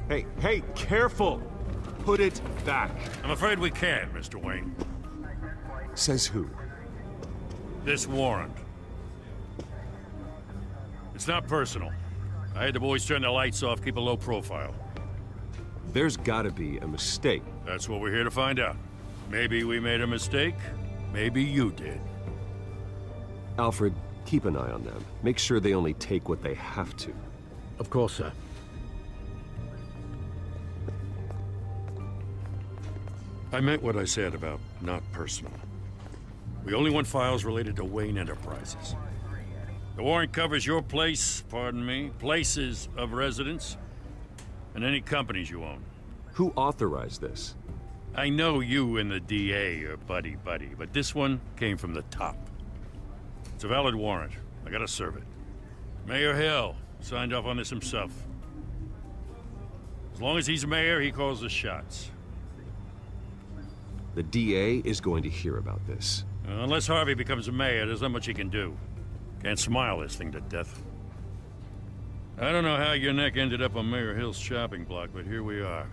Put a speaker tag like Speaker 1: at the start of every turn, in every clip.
Speaker 1: Hey, careful! Put it back.
Speaker 2: I'm afraid we can't, Mr. Wayne.
Speaker 1: Says who?
Speaker 2: This warrant. It's not personal. I had the boys turn the lights off, keep a low profile.
Speaker 1: There's gotta be a mistake.
Speaker 2: That's what we're here to find out. Maybe we made a mistake. Maybe you did.
Speaker 1: Alfred, keep an eye on them. Make sure they only take what they have to.
Speaker 3: Of course, sir.
Speaker 2: I meant what I said about not personal. We only want files related to Wayne Enterprises. The warrant covers your place, pardon me, places of residence, and any companies you own.
Speaker 1: Who authorized this?
Speaker 2: I know you and the DA are buddy-buddy, but this one came from the top. It's a valid warrant. I gotta serve it. Mayor Hill signed off on this himself. As long as he's mayor, he calls the shots.
Speaker 1: The DA is going to hear about this.
Speaker 2: Unless Harvey becomes a mayor, there's not much he can do. Can't smile this thing to death. I don't know how your neck ended up on Mayor Hill's shopping block, but here we are.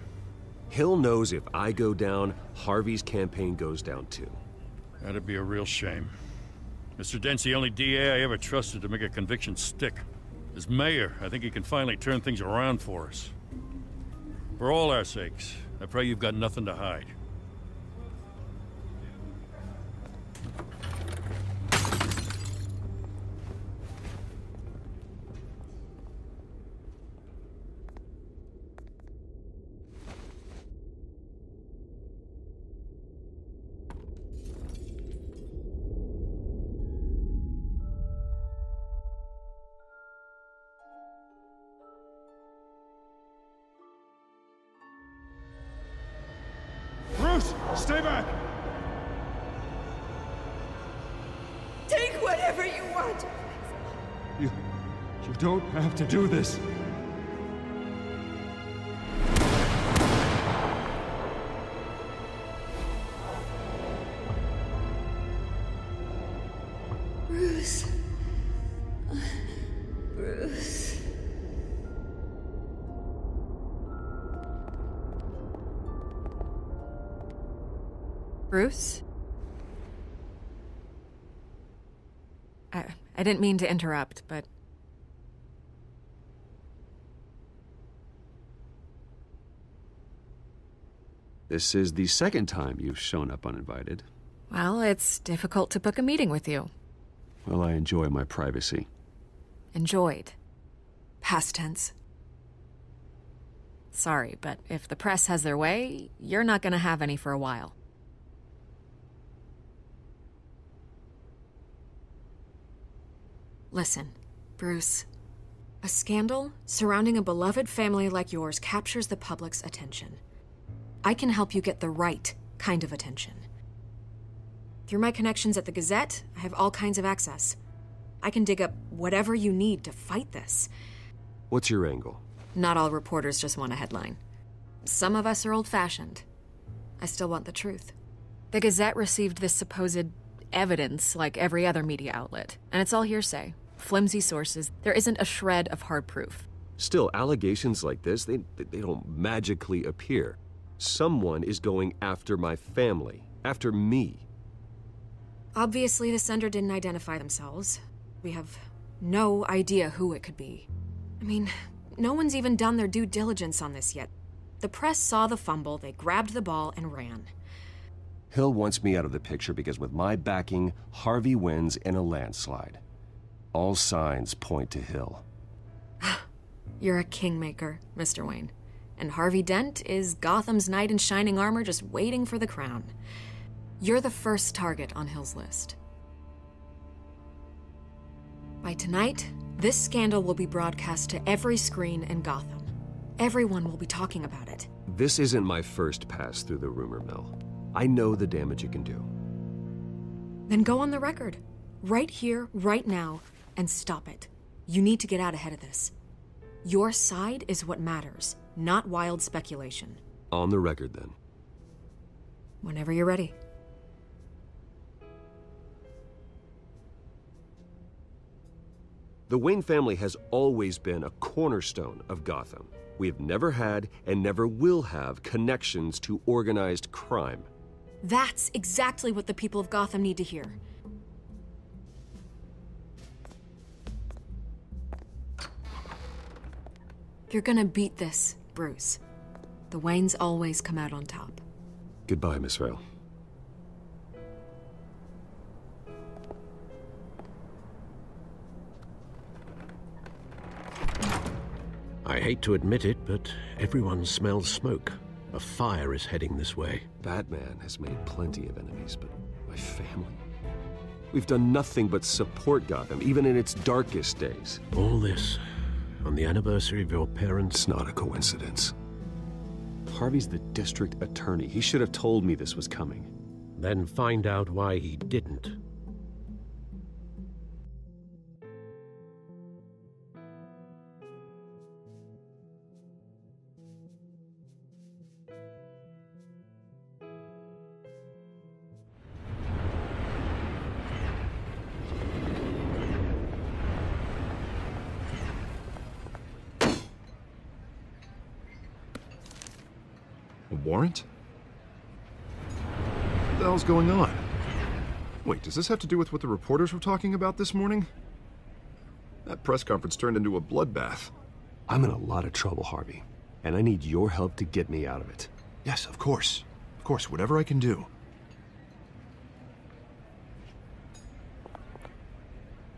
Speaker 1: Hill knows if I go down, Harvey's campaign goes down too.
Speaker 2: That'd be a real shame. Mr. Dent's the only DA I ever trusted to make a conviction stick. As mayor, I think he can finally turn things around for us. For all our sakes, I pray you've got nothing to hide.
Speaker 1: Stay back!
Speaker 4: Take whatever you want!
Speaker 1: You don't have to do this.
Speaker 4: Bruce. Bruce.
Speaker 5: Bruce? I didn't mean to interrupt, but...
Speaker 1: This is the second time you've shown up uninvited.
Speaker 5: Well, it's difficult to book a meeting with you.
Speaker 1: Well, I enjoy my privacy.
Speaker 5: Enjoyed. Past tense. Sorry, but if the press has their way, you're not gonna have any for a while. Listen, Bruce. A scandal surrounding a beloved family like yours captures the public's attention. I can help you get the right kind of attention. Through my connections at the Gazette, I have all kinds of access. I can dig up whatever you need to fight this.
Speaker 1: What's your angle?
Speaker 5: Not all reporters just want a headline. Some of us are old-fashioned. I still want the truth. The Gazette received this supposed evidence like every other media outlet, and it's all hearsay. Flimsy sources. There isn't a shred of hard proof.
Speaker 1: Still, allegations like this, they don't magically appear. Someone is going after my family, after me.
Speaker 5: Obviously, the sender didn't identify themselves. We have no idea who it could be. I mean, no one's even done their due diligence on this yet. The press saw the fumble, they grabbed the ball and ran.
Speaker 1: Hill wants me out of the picture because with my backing, Harvey wins in a landslide. All signs point to Hill.
Speaker 5: You're a kingmaker, Mr. Wayne. And Harvey Dent is Gotham's knight in shining armor just waiting for the crown. You're the first target on Hill's list. By tonight, this scandal will be broadcast to every screen in Gotham. Everyone will be talking about it.
Speaker 1: This isn't my first pass through the rumor mill. I know the damage it can do.
Speaker 5: Then go on the record. Right here, right now, and stop it. You need to get out ahead of this. Your side is what matters, not wild speculation.
Speaker 1: On the record, then.
Speaker 5: Whenever you're ready.
Speaker 1: The Wayne family has always been a cornerstone of Gotham. We have never had and never will have connections to organized crime.
Speaker 5: That's exactly what the people of Gotham need to hear. You're gonna beat this, Bruce. The Waynes always come out on top.
Speaker 1: Goodbye, Miss Vale.
Speaker 3: I hate to admit it, but everyone smells smoke. A fire is heading this way.
Speaker 1: Batman has made plenty of enemies, but my family? We've done nothing but support Gotham, even in its darkest days.
Speaker 3: All this on the anniversary of your parents'...
Speaker 1: It's not a coincidence. Harvey's the district attorney. He should have told me this was coming.
Speaker 3: Then find out why he didn't.
Speaker 6: Warrant? What the hell's going on? Wait, does this have to do with what the reporters were talking about this morning? That press conference turned into a bloodbath.
Speaker 1: I'm in a lot of trouble, Harvey, and I need your help to get me out of it.
Speaker 6: Yes, of course. Of course, whatever I can do.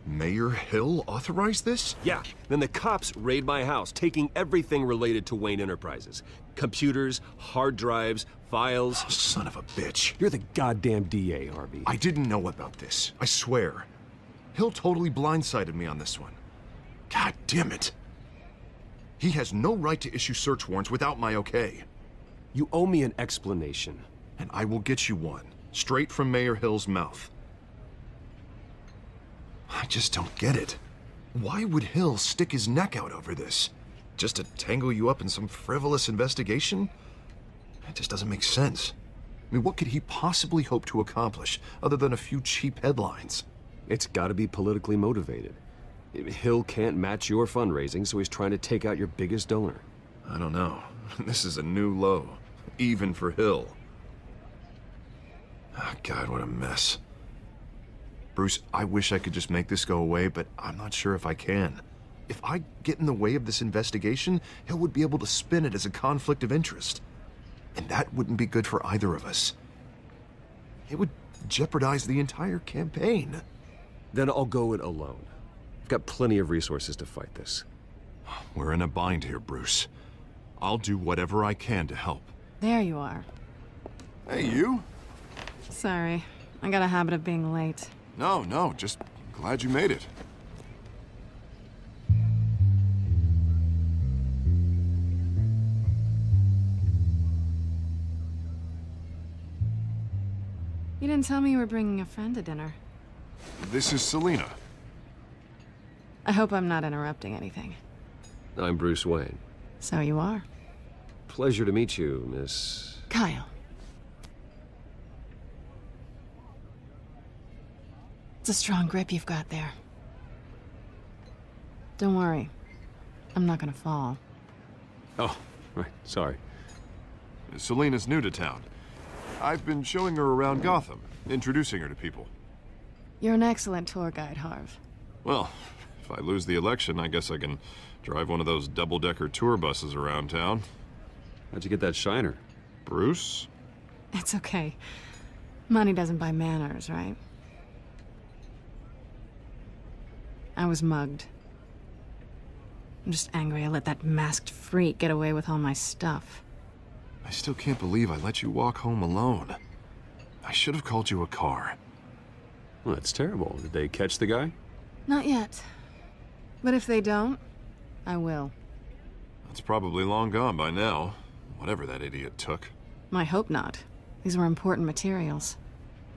Speaker 6: Mayor Hill authorized this?
Speaker 1: Yeah, then the cops raid my house, taking everything related to Wayne Enterprises. Computers, hard drives, files.
Speaker 6: Oh, son of a bitch.
Speaker 1: You're the goddamn DA, Harvey.
Speaker 6: I didn't know about this. I swear. Hill totally blindsided me on this one. God damn it. He has no right to issue search warrants without my okay.
Speaker 1: You owe me an explanation.
Speaker 6: And I will get you one, straight from Mayor Hill's mouth. I just don't get it. Why would Hill stick his neck out over this? Just to tangle you up in some frivolous investigation? It just doesn't make sense. I mean, what could he possibly hope to accomplish other than a few cheap headlines?
Speaker 1: It's gotta be politically motivated. Hill can't match your fundraising, so he's trying to take out your biggest donor.
Speaker 6: I don't know. This is a new low, even for Hill. Oh, God, what a mess. Bruce, I wish I could just make this go away, but I'm not sure if I can. If I get in the way of this investigation, Hill would be able to spin it as a conflict of interest. And that wouldn't be good for either of us. It would jeopardize the entire campaign.
Speaker 1: Then I'll go it alone. I've got plenty of resources to fight this.
Speaker 6: We're in a bind here, Bruce. I'll do whatever I can to help.
Speaker 7: There you are.
Speaker 6: Hey, you?
Speaker 7: Sorry, I got a habit of being late.
Speaker 6: No, just glad you made it.
Speaker 7: You didn't tell me you were bringing a friend to dinner.
Speaker 6: This is Selina.
Speaker 7: I hope I'm not interrupting anything.
Speaker 1: I'm Bruce Wayne.
Speaker 7: So you are.
Speaker 1: Pleasure to meet you, Miss...
Speaker 7: Kyle. It's a strong grip you've got there. Don't worry. I'm not gonna fall.
Speaker 1: Oh, right, sorry.
Speaker 6: Selina's new to town. I've been showing her around Gotham, introducing her to people.
Speaker 7: You're an excellent tour guide, Harv.
Speaker 6: Well, if I lose the election, I guess I can drive one of those double-decker tour buses around town.
Speaker 1: How'd you get that shiner?
Speaker 6: Bruce?
Speaker 7: It's okay. Money doesn't buy manners, right? I was mugged. I'm just angry I let that masked freak get away with all my stuff.
Speaker 6: I still can't believe I let you walk home alone. I should have called you a car.
Speaker 1: Well, that's terrible. Did they catch the guy?
Speaker 7: Not yet. But if they don't, I will.
Speaker 6: That's probably long gone by now, whatever that idiot took.
Speaker 7: I hope not. These were important materials.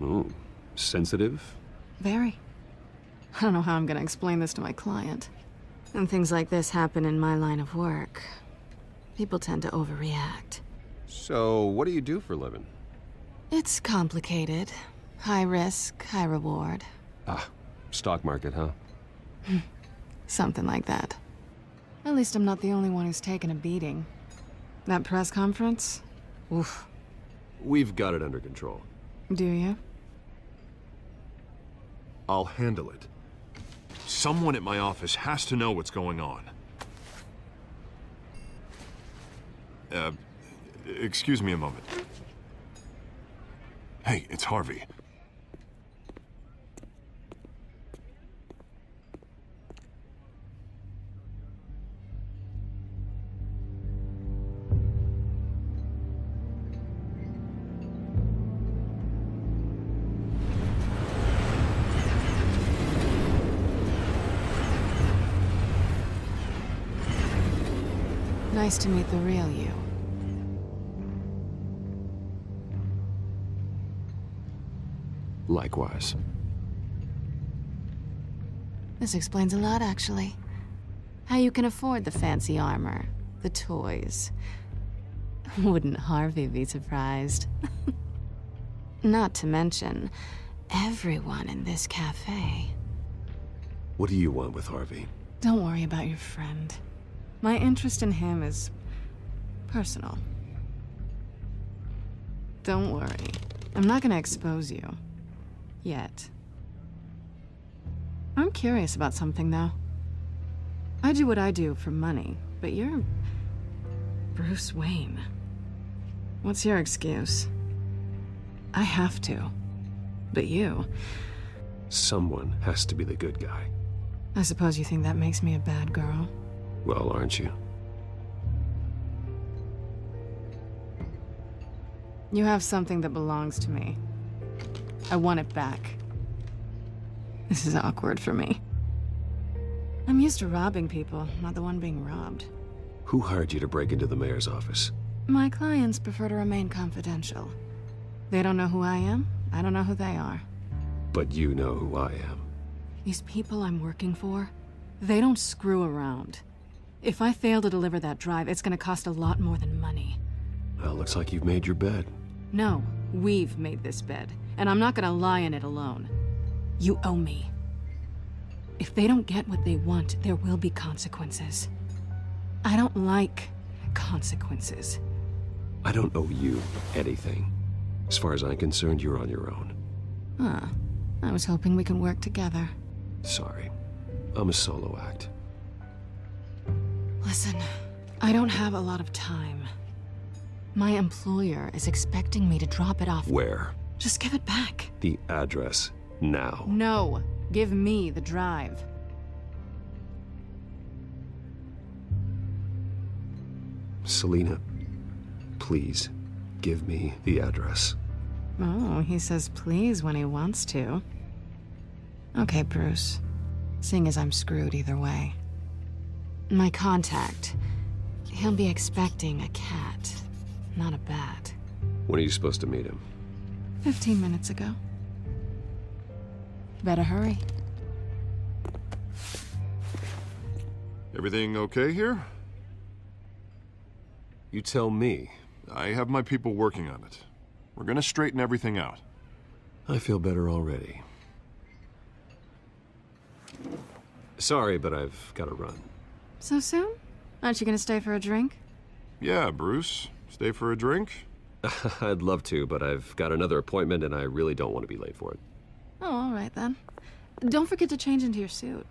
Speaker 1: Ooh, sensitive?
Speaker 7: Very. I don't know how I'm gonna explain this to my client. And things like this happen in my line of work. People tend to overreact.
Speaker 1: So, what do you do for a living?
Speaker 7: It's complicated. High risk, high reward.
Speaker 1: Ah, stock market, huh?
Speaker 7: Something like that. At least I'm not the only one who's taken a beating. That press conference? Oof.
Speaker 1: We've got it under control.
Speaker 7: Do you?
Speaker 6: I'll handle it. Someone at my office has to know what's going on. Excuse me a moment. Hey, it's Harvey.
Speaker 7: Nice to meet the real you.
Speaker 1: Likewise.
Speaker 7: This explains a lot, actually. How you can afford the fancy armor, the toys. Wouldn't Harvey be surprised? Not to mention, everyone in this cafe.
Speaker 1: What do you want with Harvey?
Speaker 7: Don't worry about your friend. My interest in him is personal. Don't worry. I'm not gonna expose you. Yet. I'm curious about something, though. I do what I do for money, but you're Bruce Wayne. What's your excuse? I have to. But you...
Speaker 1: Someone has to be the good guy.
Speaker 7: I suppose you think that makes me a bad girl?
Speaker 1: Well, aren't you?
Speaker 7: You have something that belongs to me. I want it back. This is awkward for me. I'm used to robbing people, not the one being robbed.
Speaker 1: Who hired you to break into the mayor's office?
Speaker 7: My clients prefer to remain confidential. They don't know who I am, I don't know who they are.
Speaker 1: But you know who I am.
Speaker 7: These people I'm working for, they don't screw around. If I fail to deliver that drive, it's gonna cost a lot more than money.
Speaker 1: Well, looks like you've made your bed.
Speaker 7: No, we've made this bed, and I'm not gonna lie in it alone. You owe me. If they don't get what they want, there will be consequences. I don't like consequences.
Speaker 1: I don't owe you anything. As far as I'm concerned, you're on your own.
Speaker 7: Huh. I was hoping we could work together.
Speaker 1: Sorry. I'm a solo act.
Speaker 7: Listen, I don't have a lot of time. My employer is expecting me to drop it off.
Speaker 1: Where?
Speaker 7: Just give it back.
Speaker 1: The address. Now.
Speaker 7: No. Give me the drive.
Speaker 1: Selina, please, give me the address.
Speaker 7: Oh, he says please when he wants to. Okay, Bruce. Seeing as I'm screwed either way. My contact. He'll be expecting a cat, not a bat.
Speaker 1: When are you supposed to meet him?
Speaker 7: 15 minutes ago. Better hurry.
Speaker 6: Everything okay here?
Speaker 1: You tell me.
Speaker 6: I have my people working on it. We're gonna straighten everything out.
Speaker 1: I feel better already. Sorry, but I've got to run.
Speaker 7: So soon? Aren't you gonna stay for a drink?
Speaker 6: Yeah, Bruce. Stay for a drink?
Speaker 1: I'd love to, but I've got another appointment and I really don't want to be late for it.
Speaker 7: Oh, all right then. Don't forget to change into your suit.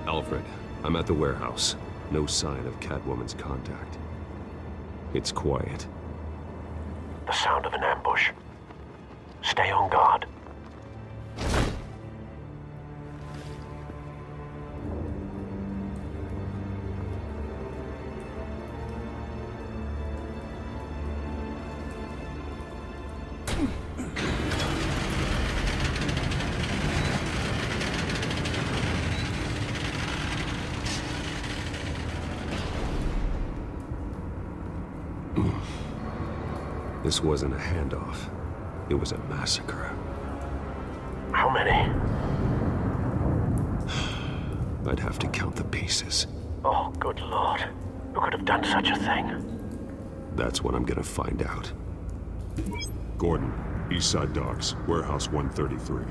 Speaker 1: Alfred, I'm at the warehouse. No sign of Catwoman's contact. It's quiet.
Speaker 3: The sound of an ambush. Stay on guard.
Speaker 1: This wasn't a handoff. It was a massacre.
Speaker 3: How many?
Speaker 1: I'd have to count the pieces.
Speaker 3: Oh, good lord. Who could have done such a thing?
Speaker 1: That's what I'm gonna find out.
Speaker 8: Gordon, Eastside Docks, Warehouse 133.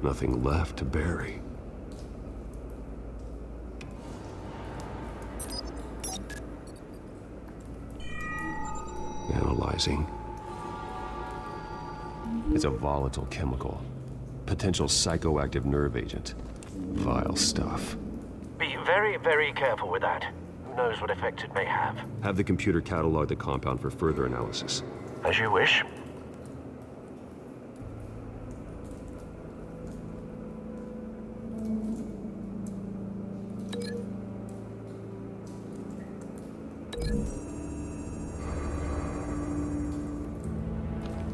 Speaker 1: Nothing left to bury. Analyzing. It's a volatile chemical. Potential psychoactive nerve agent. Vile stuff.
Speaker 3: Be very, very careful with that. Who knows what effects it may have.
Speaker 1: Have the computer catalog the compound for further analysis.
Speaker 3: As you wish.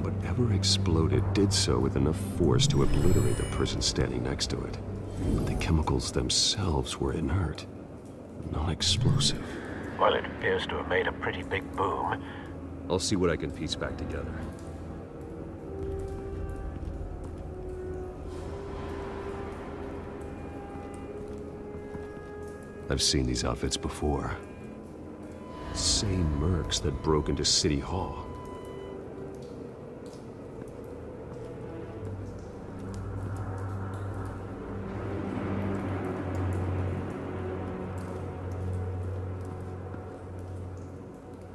Speaker 1: Whatever exploded did so with enough force to obliterate the person standing next to it. But the chemicals themselves were inert, non-explosive.
Speaker 3: Well, it appears to have made a pretty big boom.
Speaker 1: I'll see what I can piece back together. I've seen these outfits before. Same mercs that broke into City Hall.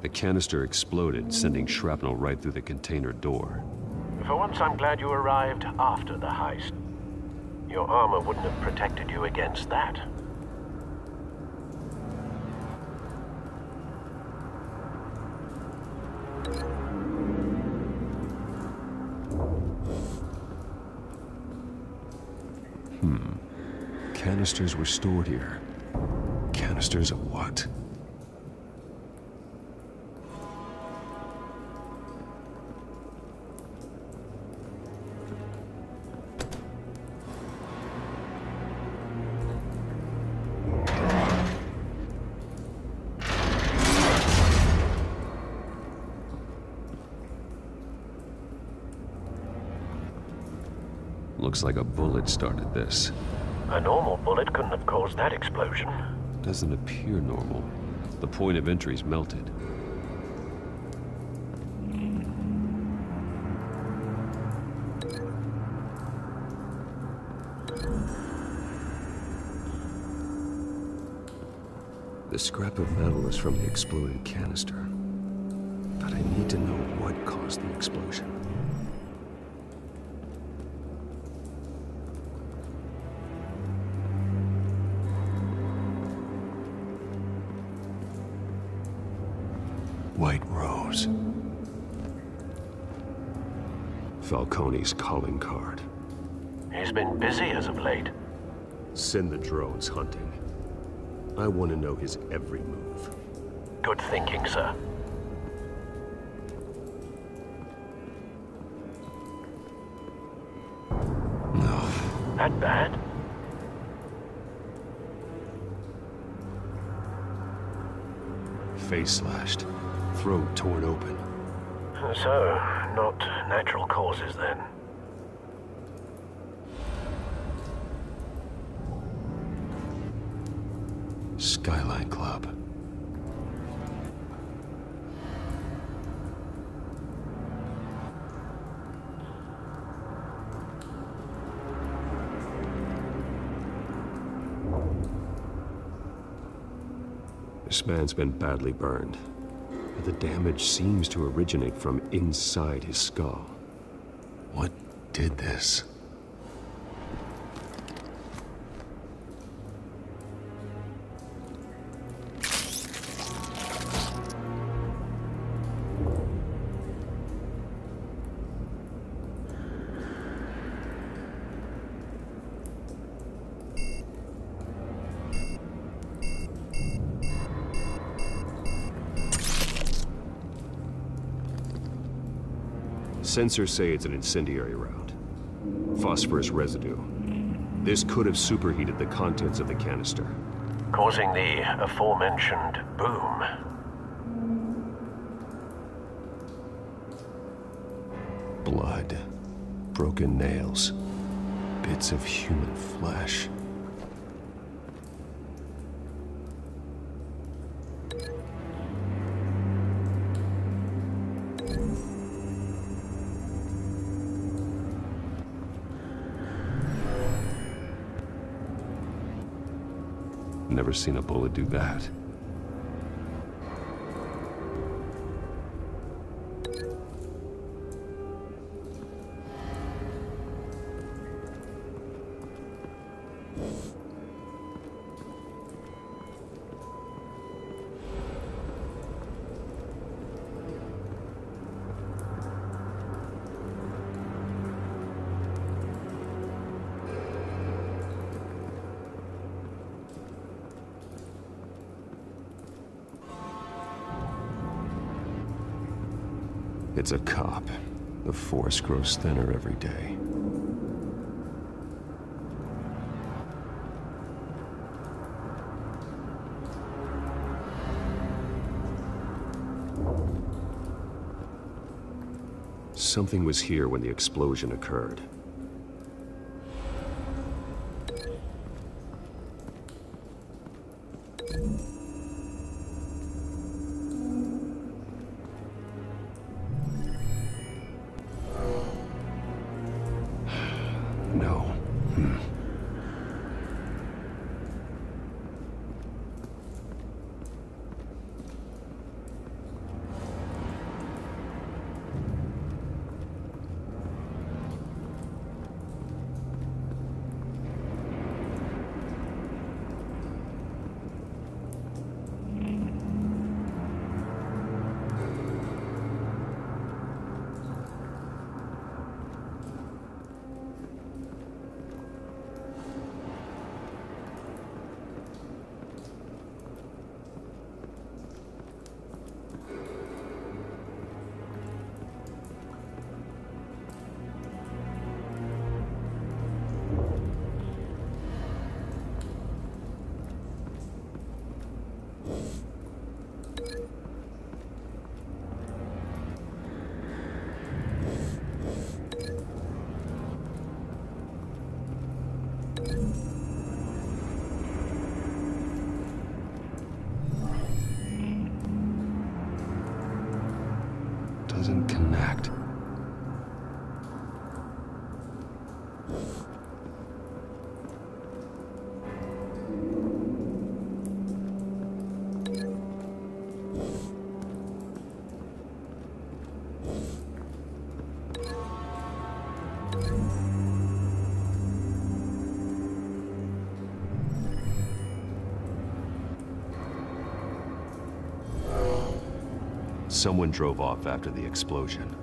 Speaker 1: The canister exploded, sending shrapnel right through the container door.
Speaker 3: For once, I'm glad you arrived after the heist. Your armor wouldn't have protected you against that.
Speaker 1: Canisters were stored here. Canisters of what? Looks like a bullet started this.
Speaker 3: A normal bullet couldn't have caused that explosion.
Speaker 1: Doesn't appear normal. The point of entry's melted. The scrap of metal is from the exploded canister. But I need to know what caused the explosion. White Rose. Falcone's calling card.
Speaker 3: He's been busy as of late.
Speaker 1: Send the drones hunting. I want to know his every move.
Speaker 3: Good thinking, sir.
Speaker 1: No.
Speaker 3: That bad?
Speaker 1: Face slashed. Throat torn open.
Speaker 3: So, not natural causes then.
Speaker 1: Skyline Club. This man's been badly burned, but the damage seems to originate from inside his skull. What did this? Sensors say it's an incendiary round. Phosphorus residue. This could have superheated the contents of the canister,
Speaker 3: causing the aforementioned boom.
Speaker 1: Blood, broken nails, bits of human flesh. Never seen a bullet do that. It's a cop. The force grows thinner every day. Something was here when the explosion occurred. No. Doesn't connect. Someone drove off after the explosion.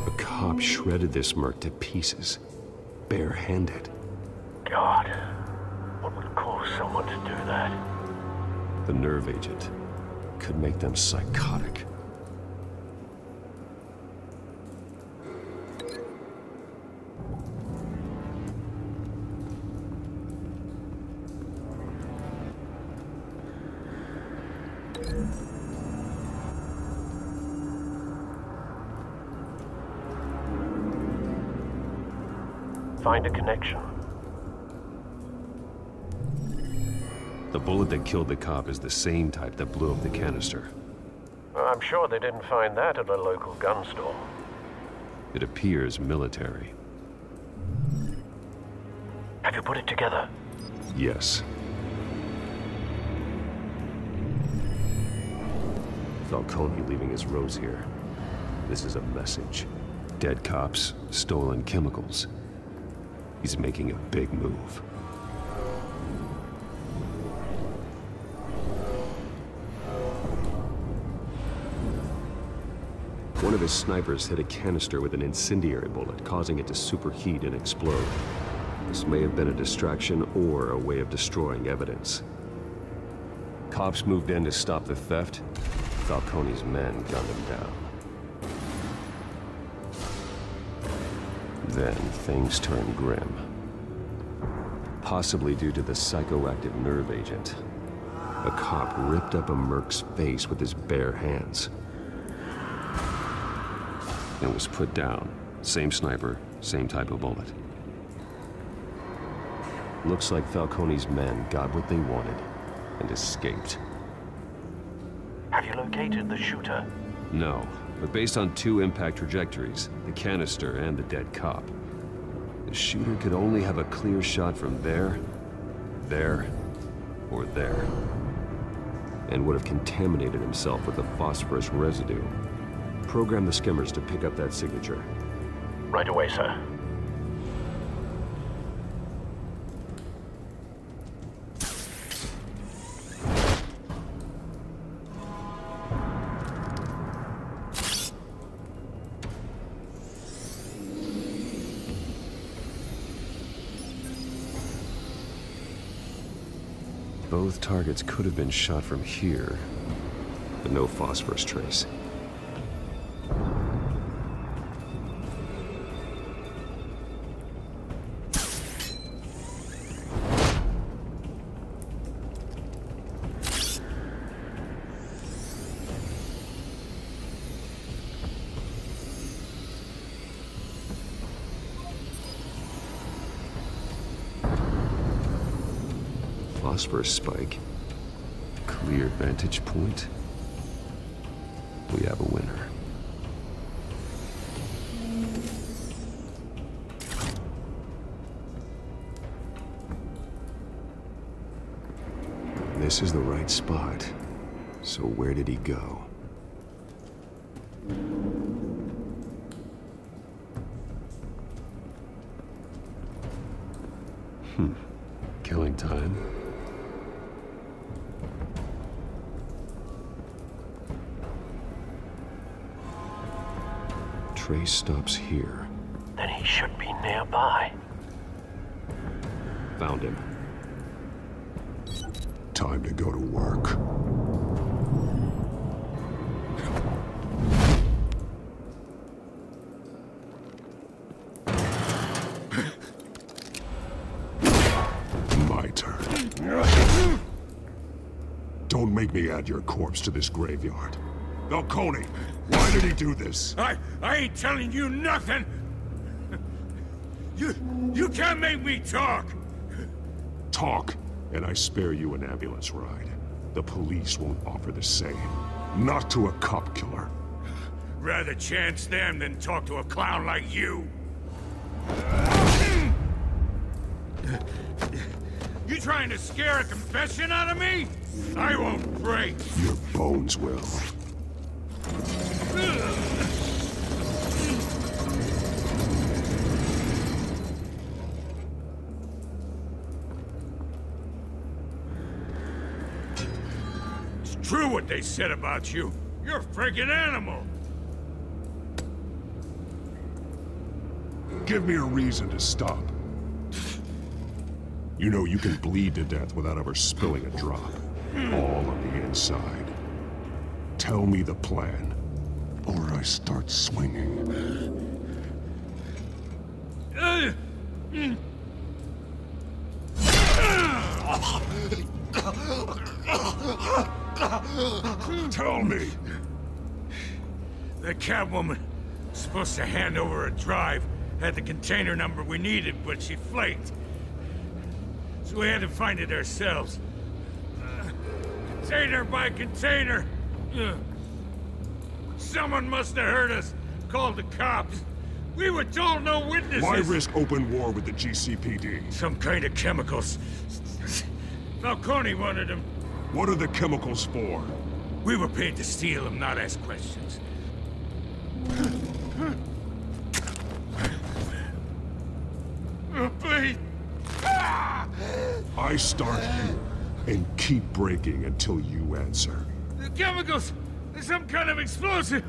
Speaker 1: A cop shredded this merc to pieces, bare-handed.
Speaker 3: God, what would cause someone to do that?
Speaker 1: The nerve agent could make them psychotic.
Speaker 3: Find a connection.
Speaker 1: The bullet that killed the cop is the same type that blew up the canister.
Speaker 3: I'm sure they didn't find that at a local gun store.
Speaker 1: It appears military.
Speaker 3: Have you put it together?
Speaker 1: Yes. Falcone leaving his rose here. This is a message. Dead cops, stolen chemicals. He's making a big move. One of his snipers hit a canister with an incendiary bullet, causing it to superheat and explode. This may have been a distraction or a way of destroying evidence. Cops moved in to stop the theft. Falcone's men gunned him down. Then things turned grim. Possibly due to the psychoactive nerve agent. A cop ripped up a merc's face with his bare hands. And was put down. Same sniper, same type of bullet. Looks like Falcone's men got what they wanted and escaped.
Speaker 3: Have you located the shooter?
Speaker 1: No, but based on 2 impact trajectories, the canister and the dead cop, the shooter could only have a clear shot from there, or there, and would have contaminated himself with the phosphorus residue. Program the skimmers to pick up that signature.
Speaker 3: Right away, sir.
Speaker 1: Both targets could have been shot from here, but no phosphorus trace. Phosphorus spike. Clear vantage point. We have a winner. This is the right spot. So where did he go? Killing time. Trace stops here.
Speaker 3: Then he should be nearby.
Speaker 1: Found him.
Speaker 8: Time to go to work. My turn. Don't make me add your corpse to this graveyard. Falcone, why did he do this?
Speaker 2: I ain't telling you nothing! You can't make me talk!
Speaker 8: Talk, and I spare you an ambulance ride. The police won't offer the same. Not to a cop killer.
Speaker 2: Rather chance them than talk to a clown like you. You trying to scare a confession out of me? I won't break.
Speaker 8: Your bones will.
Speaker 2: It's true what they said about you. You're a friggin' animal.
Speaker 8: Give me a reason to stop. You know you can bleed to death without ever spilling a drop. All on the inside. Tell me the plan, or I start swinging. Tell me.
Speaker 2: The Catwoman was supposed to hand over a drive, had the container number we needed, but she flaked. So we had to find it ourselves. Container by container. Someone must have heard us, called the cops. We were told no witnesses.
Speaker 8: Why risk open war with the GCPD?
Speaker 2: Some kind of chemicals. Falcone wanted them.
Speaker 8: What are the chemicals for?
Speaker 2: We were paid to steal them, not ask questions. Please.
Speaker 8: I start here and keep breaking until you answer.
Speaker 2: The chemicals! There's some kind of explosive!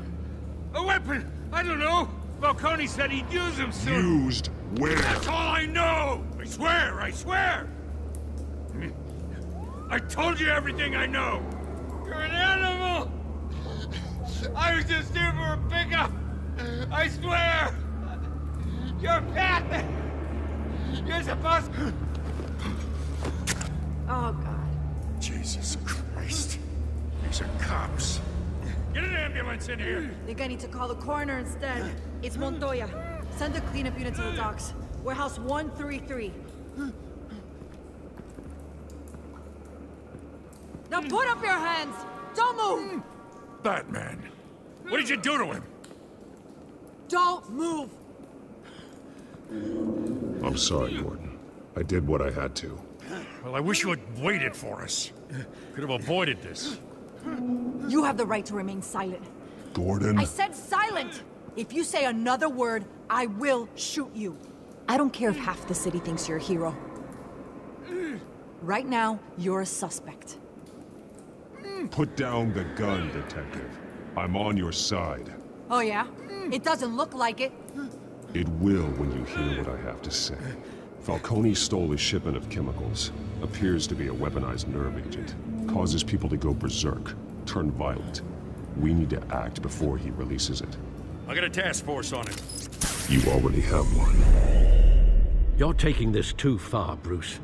Speaker 2: A weapon! I don't know! Falcone said he'd use them soon!
Speaker 8: Used Where?
Speaker 2: That's all I know! I swear, I swear! I told you everything I know! You're an animal! I was just here for a pickup! I swear! You're a pet! You're supposed to...
Speaker 4: Oh, God.
Speaker 2: Jesus Christ. These are cops. Get an ambulance in here!
Speaker 4: Think I need to call the coroner instead. It's Montoya. Send the cleanup unit to the docks. Warehouse 133. Now put up your hands! Don't move!
Speaker 2: Batman, what did you do to him?
Speaker 4: Don't move!
Speaker 8: I'm sorry, Gordon. I did what I had to.
Speaker 2: Well, I wish you had waited for us. Could have avoided this.
Speaker 4: You have the right to remain silent.
Speaker 8: Gordon?
Speaker 4: I said silent! If you say another word, I will shoot you. I don't care if half the city thinks you're a hero. Right now, you're a suspect.
Speaker 8: Put down the gun, Detective. I'm on your side.
Speaker 4: Oh yeah? It doesn't look like it.
Speaker 8: It will when you hear what I have to say. Falcone stole a shipment of chemicals. Appears to be a weaponized nerve agent. Causes people to go berserk, turn violent. We need to act before he releases it.
Speaker 2: I got a task force on it.
Speaker 8: You already have one.
Speaker 3: You're taking this too far, Bruce.